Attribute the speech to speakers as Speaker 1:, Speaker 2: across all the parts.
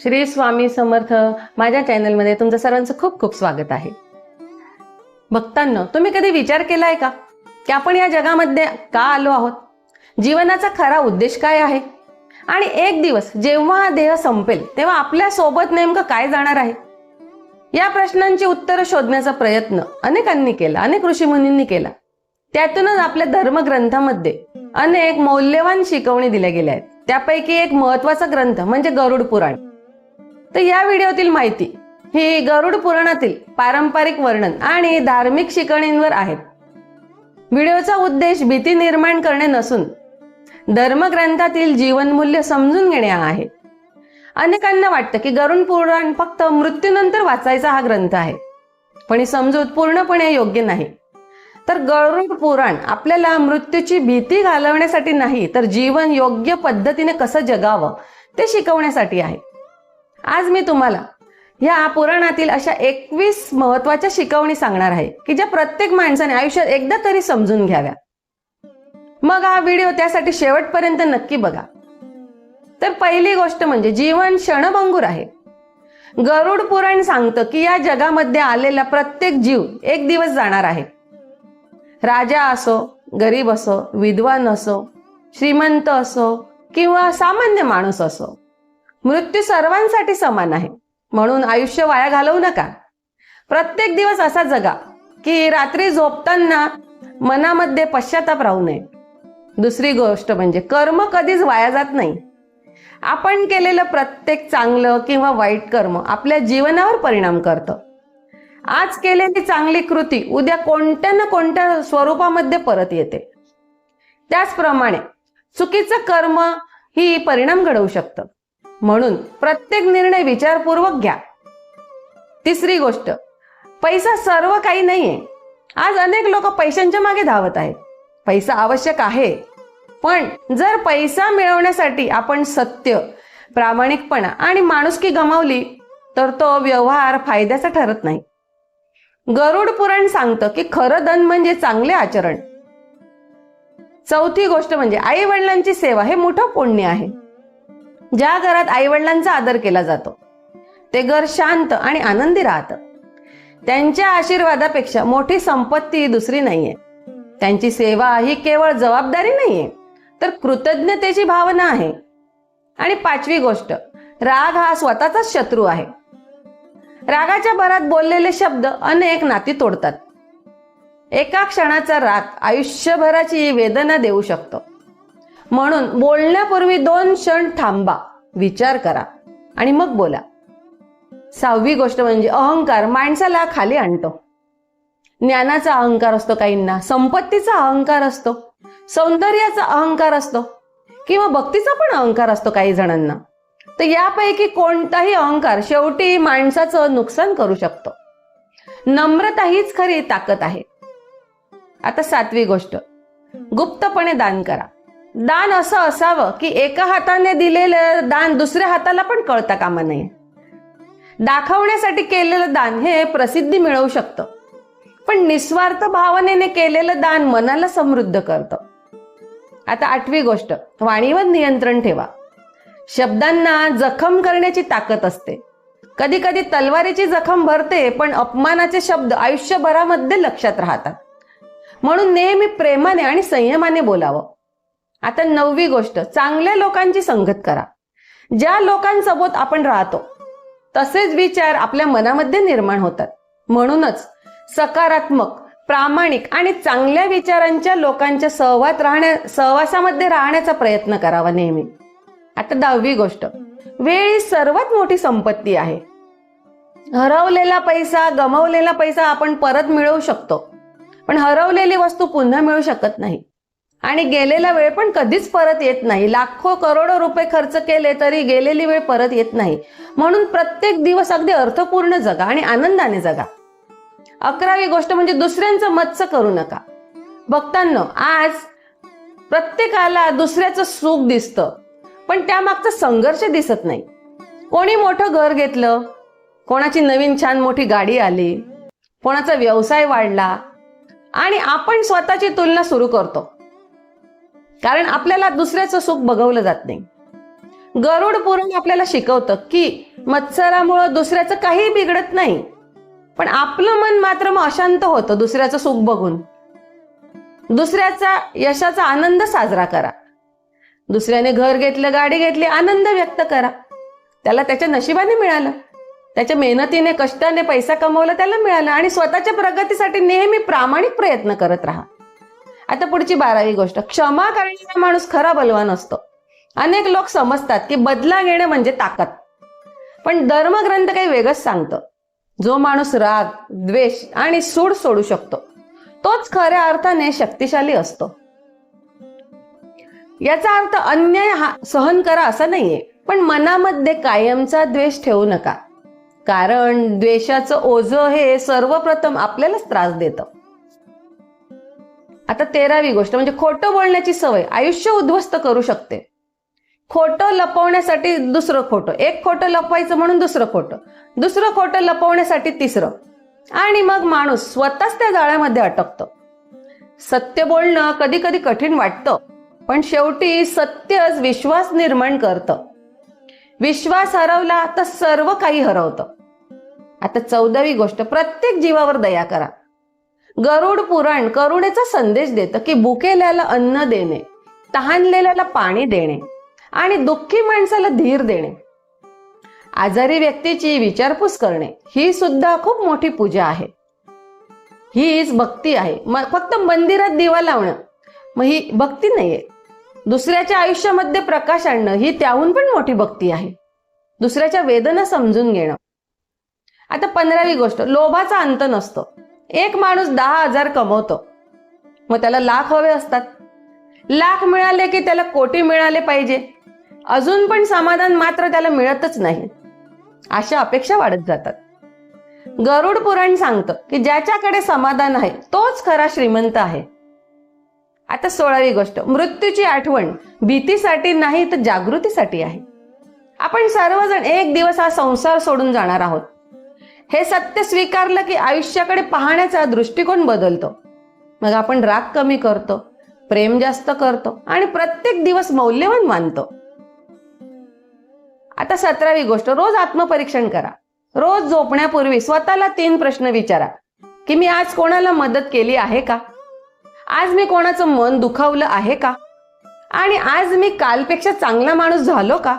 Speaker 1: श्री स्वामी समर्थ. माझ्या चॅनलमध्ये तुमचं सर्वांचं खूप खूप स्वागत आहे. भक्तांनो, तुम्ही कधी विचार केलाय का की आपण या जगामध्ये का आलो आहोत? जीवनाचा खरा उद्देश काय आहे? आणि एक दिवस जेव्हा हा देह संपेल तेव्हा आपल्या सोबत नेमकं काय जाणार आहे? या प्रश्नांची उत्तरं शोधण्याचा प्रयत्न अनेकांनी केला, अनेक ऋषीमुनींनी केला. त्यातूनच आपल्या धर्मग्रंथामध्ये अनेक मौल्यवान शिकवणी दिल्या गेल्या आहेत. त्यापैकी एक महत्वाचा ग्रंथ म्हणजे गरुड पुराण. तर या व्हिडिओतील माहिती ही गरुड पुराणातील पारंपरिक वर्णन आणि धार्मिक शिकवणींवर आहेत. व्हिडिओचा उद्देश भीती निर्माण करणे नसून धर्मग्रंथातील जीवनमूल्य समजून घेणे हा आहे. अनेकांना वाटतं की गरुड पुराण फक्त मृत्यूनंतर वाचायचा हा ग्रंथ आहे, पण ही समजूत पूर्णपणे योग्य नाही. तर गरुड पुराण आपल्याला मृत्यूची भीती घालवण्यासाठी नाही, तर जीवन योग्य पद्धतीने कसं जगावं ते शिकवण्यासाठी आहे. आज मी तुम्हाला या पुराणातील अशा 21 महत्वाच्या शिकवणी सांगणार आहे की ज्या प्रत्येक माणसाने आयुष्यात एकदा तरी समजून घ्याव्या. मग हा व्हिडिओ त्यासाठी शेवटपर्यंत नक्की बघा. तर पहिली गोष्ट म्हणजे जीवन क्षणभंगूर आहे. गरुड पुराण सांगतं की या जगामध्ये आलेला प्रत्येक जीव एक दिवस जाणार आहे. राजा असो, गरीब असो, विद्वान असो, श्रीमंत असो किंवा सामान्य माणूस असो, मृत्यू सर्वांसाठी समान आहे. म्हणून आयुष्य वाया घालवू नका. प्रत्येक दिवस असा जगा की रात्री झोपताना मनामध्ये पश्चाताप राहू नये. दुसरी गोष्ट म्हणजे कर्म कधीच वाया जात नाही. आपण केलेलं प्रत्येक चांगलं किंवा वाईट कर्म आपल्या जीवनावर परिणाम करतं. आज केलेली चांगली कृती उद्या कोणत्या ना कोणत्या स्वरूपामध्ये परत येते. त्याचप्रमाणे चुकीचं कर्म ही परिणाम घडवू शकतं. म्हणून प्रत्येक निर्णय विचारपूर्वक घ्या. तिसरी गोष्ट, पैसा सर्व काही नाहीये. आज अनेक लोक पैशांच्या मागे धावत आहेत. पैसा आवश्यक आहे, पण जर पैसा मिळवण्यासाठी आपण सत्य, प्रामाणिकपणा आणि माणुसकी गमावली तर तो व्यवहार फायद्याचा ठरत नाही. गरुड पुराण सांगतं की खरं धन म्हणजे चांगले आचरण. चौथी गोष्ट म्हणजे आई वडिलांची सेवा हे मोठं पुण्य आहे. ज्या घरात आई वडिलांचा आदर केला जातो ते घर शांत आणि आनंदी राहतं. त्यांच्या आशीर्वादापेक्षा मोठी संपत्ती दुसरी नाहीये. त्यांची सेवा ही केवळ जबाबदारी नाहीये, तर कृतज्ञतेची भावना आहे. आणि पाचवी गोष्ट, राग हा स्वतःचाच शत्रू आहे. रागाच्या भरात बोललेले शब्द अनेक नाती तोडतात. एका क्षणाचा राग आयुष्यभराची वेदना देऊ शकतो. म्हणून बोलण्यापूर्वी 2 क्षण थांबा, विचार करा आणि मग बोला. 6वी गोष्ट म्हणजे अहंकार माणसाला खाली आणतो. ज्ञानाचा अहंकार असतो काहींना, संपत्तीचा अहंकार असतो, सौंदर्याचा अहंकार असतो किंवा भक्तीचा पण अहंकार असतो काही जणांना. तर यापैकी कोणताही अहंकार शेवटी माणसाचं नुकसान करू शकतो. नम्रता हीच खरी ताकद आहे. आता 7वी गोष्ट, गुप्तपणे दान करा. दान असं असावं की एका हाताने दिलेलं दान दुसऱ्या हाताला पण कळता कामा नये. दाखवण्यासाठी केलेलं दान हे प्रसिद्धी मिळवू शकतं, पण निस्वार्थ भावनेने केलेलं दान मनाला समृद्ध करतं. आता 8वी गोष्ट, वाणीवर नियंत्रण ठेवा. शब्दांना जखम करण्याची ताकद असते. कधी कधी तलवारीची जखम भरते, पण अपमानाचे शब्द आयुष्यभरामध्ये लक्षात राहतात. म्हणून नेहमी प्रेमाने आणि संयमाने बोलावं. आता 9वी गोष्ट, चांगल्या लोकांची संगत करा. ज्या लोकांसोबत आपण राहतो तसेच विचार आपल्या मनामध्ये निर्माण होतात. म्हणूनच सकारात्मक, प्रामाणिक आणि चांगल्या विचारांच्या लोकांच्या सहवासामध्ये राहण्याचा प्रयत्न करावा नेहमी. आता 10वी गोष्ट, वेळ ही सर्वात मोठी संपत्ती आहे. हरवलेला पैसा, गमावलेला पैसा आपण परत मिळवू शकतो, पण हरवलेली वस्तू पुन्हा मिळू शकत नाही. आणि गेलेला वेळ पण कधीच परत येत नाही. लाखो करोडो रुपये खर्च केले तरी गेलेली वेळ परत येत नाही. म्हणून प्रत्येक दिवस अगदी अर्थपूर्ण जगा आणि आनंदाने जगा. 11वी गोष्ट म्हणजे दुसऱ्यांचं मत्स्य करू नका. भक्तांनो, आज प्रत्येकाला दुसऱ्याचं सुख दिसतं, पण त्यामागचा संघर्ष दिसत नाही. कोणी मोठं घर घेतलं, कोणाची नवीन छान मोठी गाडी आली, कोणाचा व्यवसाय वाढला आणि आपण स्वतःची तुलना सुरू करतो, कारण आपल्याला दुसऱ्याचं सुख बघवलं जात नाही. गरुड पुराण आपल्याला शिकवतं की मत्सरामुळं दुसऱ्याचं काही बिघडत नाही, पण आपलं मन मात्र मग अशांत होतं दुसऱ्याचं सुख बघून. दुसऱ्याचा यशाचा आनंद साजरा करा. दुसऱ्याने घर घेतलं, गाडी घेतली, आनंद व्यक्त करा. त्याला त्याच्या नशिबाने मिळालं, त्याच्या मेहनतीने कष्टाने पैसा कमवला, त्याला मिळालं. आणि स्वतःच्या प्रगतीसाठी नेहमी प्रामाणिक प्रयत्न करत राहा. आता पुढची 12वी गोष्ट, क्षमा करणारा माणूस खरा बलवान असतो. अनेक लोक समजतात की बदला घेणे म्हणजे ताकद, पण धर्मग्रंथ काही वेगळंच सांगतं. जो माणूस राग, द्वेष आणि सूड सोडू शकतो तोच खऱ्या अर्थाने शक्तिशाली असतो. याचा अर्थ अन्याय सहन करा असा नाहीये, पण मनामध्ये कायमचा द्वेष ठेवू नका, कारण द्वेषाचं ओझं हे सर्वप्रथम आपल्यालाच त्रास देतं. आता 13वी गोष्ट म्हणजे खोटं बोलण्याची सवय आयुष्य उद्ध्वस्त करू शकते. खोटं लपवण्यासाठी दुसरं खोटं, एक खोटं लपवायचं म्हणून दुसरं खोटं, दुसरं खोटं लपवण्यासाठी तिसरं, आणि मग माणूस स्वतःच त्या जाळ्यामध्ये अटकतो. सत्य बोलणं कधी कधी कठीण वाटतं, पण शेवटी सत्यच विश्वास निर्माण करतं. विश्वास हरवला तर सर्व काही हरवतं. आता 14वी गोष्ट, प्रत्येक जीवावर दया करा. गरुड पुराण करुणेचा संदेश देतं की भुकेल्याला अन्न देणे, तहानलेल्याला पाणी देणे आणि दुःखी माणसाला धीर देणे. आजारी व्यक्तीची विचारपूस करणे ही सुद्धा खूप मोठी पूजा आहे. हीच भक्ती आहे. फक्त मंदिरात दिवा लावणं मग ही भक्ती नाहीये. दुसऱ्याच्या आयुष्यामध्ये प्रकाश आणणं ही त्याहून पण मोठी भक्ती आहे. दुसऱ्याच्या वेदना समजून घेणं. आता 15वी गोष्ट, लोभाचा अंत नसतो. एक माणूस 10,000 कमवतो, मग त्याला लाख हवे असतात. लाख मिळाले की त्याला कोटी मिळाले पाहिजे, अजून पण समाधान मात्र त्याला मिळतच नाही. अशा अपेक्षा वाढत जातात. गरुड पुराण सांगतं की ज्याच्याकडे समाधान आहे तोच खरा श्रीमंत आहे. आता 16वी गोष्ट, मृत्यूची आठवण भीतीसाठी नाही तर जागृतीसाठी आहे. आपण सर्वजण एक दिवस हा संसार सोडून जाणार आहोत. हे सत्य स्वीकारलं की आयुष्याकडे पाहण्याचा दृष्टिकोन बदलतो. मग आपण राग कमी करतो, प्रेम जास्त करतो आणि प्रत्येक दिवस मौल्यवान मानतो. आता 17वी गोष्ट, रोज आत्मपरीक्षण करा. रोज झोपण्यापूर्वी स्वतःला 3 प्रश्न विचारा की मी आज कोणाला मदत केली आहे का? आज मी कोणाचं मन दुखावलं आहे का? आणि आज मी कालपेक्षा चांगला माणूस झालो का?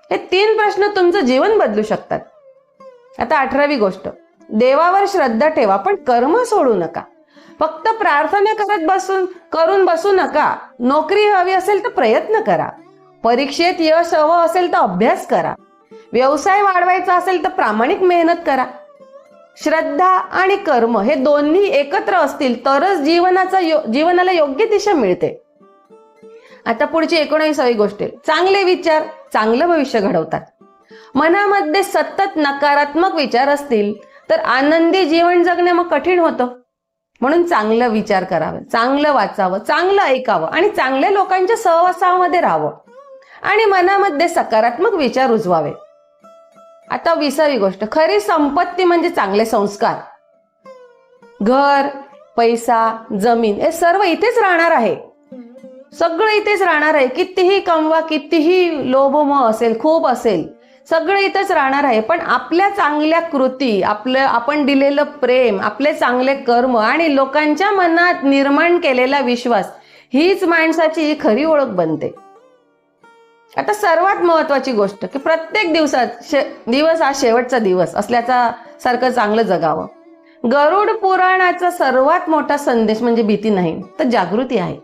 Speaker 1: हे 3 प्रश्न तुमचं जीवन बदलू शकतात. आता 18वी गोष्ट, देवावर श्रद्धा ठेवा पण कर्म सोडू नका. फक्त प्रार्थना करून बसू नका. नोकरी हवी असेल तर प्रयत्न करा. परीक्षेत यश हवं असेल तर अभ्यास करा. व्यवसाय वाढवायचा असेल तर प्रामाणिक मेहनत करा. श्रद्धा आणि कर्म हे दोन्ही एकत्र असतील तरच जीवनाला योग्य दिशा मिळते. आता पुढची 19वी गोष्ट, चांगले विचार चांगलं भविष्य घडवतात. मनामध्ये सतत नकारात्मक विचार असतील तर आनंदी जीवन जगणे मग कठीण होतं. म्हणून चांगलं विचार करावे, चांगलं वाचावं, चांगलं ऐकावं आणि चांगल्या लोकांच्या सहवासामध्ये राहावं आणि मनामध्ये सकारात्मक विचार रुजवावे. आता 20वी गोष्ट, खरी संपत्ती म्हणजे चांगले संस्कार. घर, पैसा, जमीन हे सर्व इथेच राहणार आहे. सगळं इथेच राहणार आहे. कितीही कमवा, कितीही लोभमोह असेल, खूप असेल, सगळं इथेच राहणार आहे. पण आपल्या चांगल्या कृती, आपण दिलेलं प्रेम, आपले चांगले कर्म आणि लोकांच्या मनात निर्माण केलेला विश्वास हीच माणसाची खरी ओळख बनते. आता सर्वात महत्वाची गोष्ट की प्रत्येक दिवस हा शेवटचा दिवस असल्याचा सारखं चांगलं जगावं. गरुड पुराणाचा सर्वात मोठा संदेश म्हणजे भीती नाही तर जागृती आहे.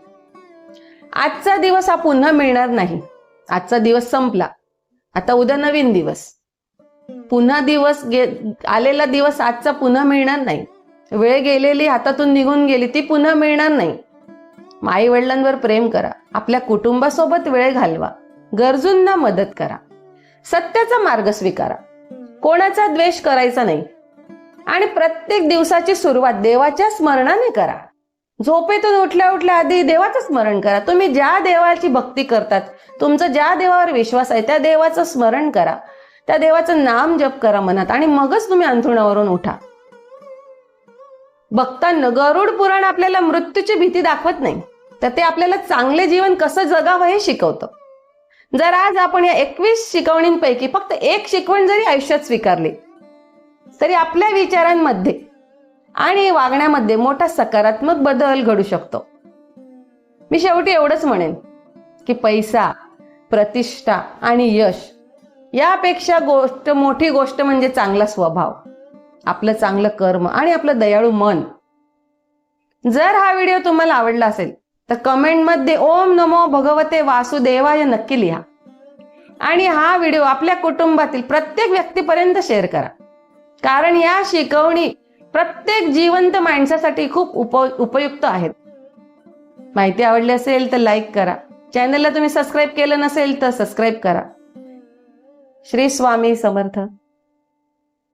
Speaker 1: आजचा दिवस हा पुन्हा मिळणार नाही. आजचा दिवस संपला, आता उद्या नवीन दिवस. पुन्हा आलेला दिवस आजचा पुन्हा मिळणार नाही. वेळ गेलेली हातातून निघून गेली ती पुन्हा मिळणार नाही. आई वडिलांवर प्रेम करा, आपल्या कुटुंबासोबत वेळ घालवा, गरजूंना मदत करा, सत्याचा मार्ग स्वीकारा, कोणाचा द्वेष करायचा नाही आणि प्रत्येक दिवसाची सुरुवात देवाच्या स्मरणाने करा. झोपेतून उठल्या उठल्या आधी देवाचं स्मरण करा. तुम्ही ज्या देवाची भक्ती करतात, तुमचा ज्या देवावर विश्वास आहे त्या देवाचं स्मरण करा, त्या देवाचं नाम जप करा मनात आणि मगच तुम्ही अंथरुणावरून उठा. भक्तांना गरुड पुराण आपल्याला मृत्यूची भीती दाखवत नाही, तर ते आपल्याला चांगले जीवन कसं जगावं हे शिकवतं. जर आज आपण या 21 शिकवणींपैकी फक्त एक शिकवण जरी आयुष्यात स्वीकारली तरी आपल्या विचारांमध्ये आणि वागण्यामध्ये मोठा सकारात्मक बदल घडू शकतो. मी शेवटी एवढंच म्हणेन की पैसा, प्रतिष्ठा आणि यश यापेक्षा मोठी गोष्ट म्हणजे चांगला स्वभाव, आपलं चांगलं कर्म आणि आपलं दयाळू मन. जर हा व्हिडिओ तुम्हाला आवडला असेल तर कमेंटमध्ये ओम नमो भगवते वासुदेवाय नक्की लिहा आणि हा व्हिडिओ आपल्या कुटुंबातील प्रत्येक व्यक्तीपर्यंत शेअर करा, कारण या शिकवणी प्रत्येक जिवंत माणसासाठी खूप उपयुक्त आहेत. माहिती आवडली असेल तर लाईक करा. चॅनलला तुम्ही सबस्क्राईब केलं नसेल तर सबस्क्राईब करा. श्री स्वामी समर्थ.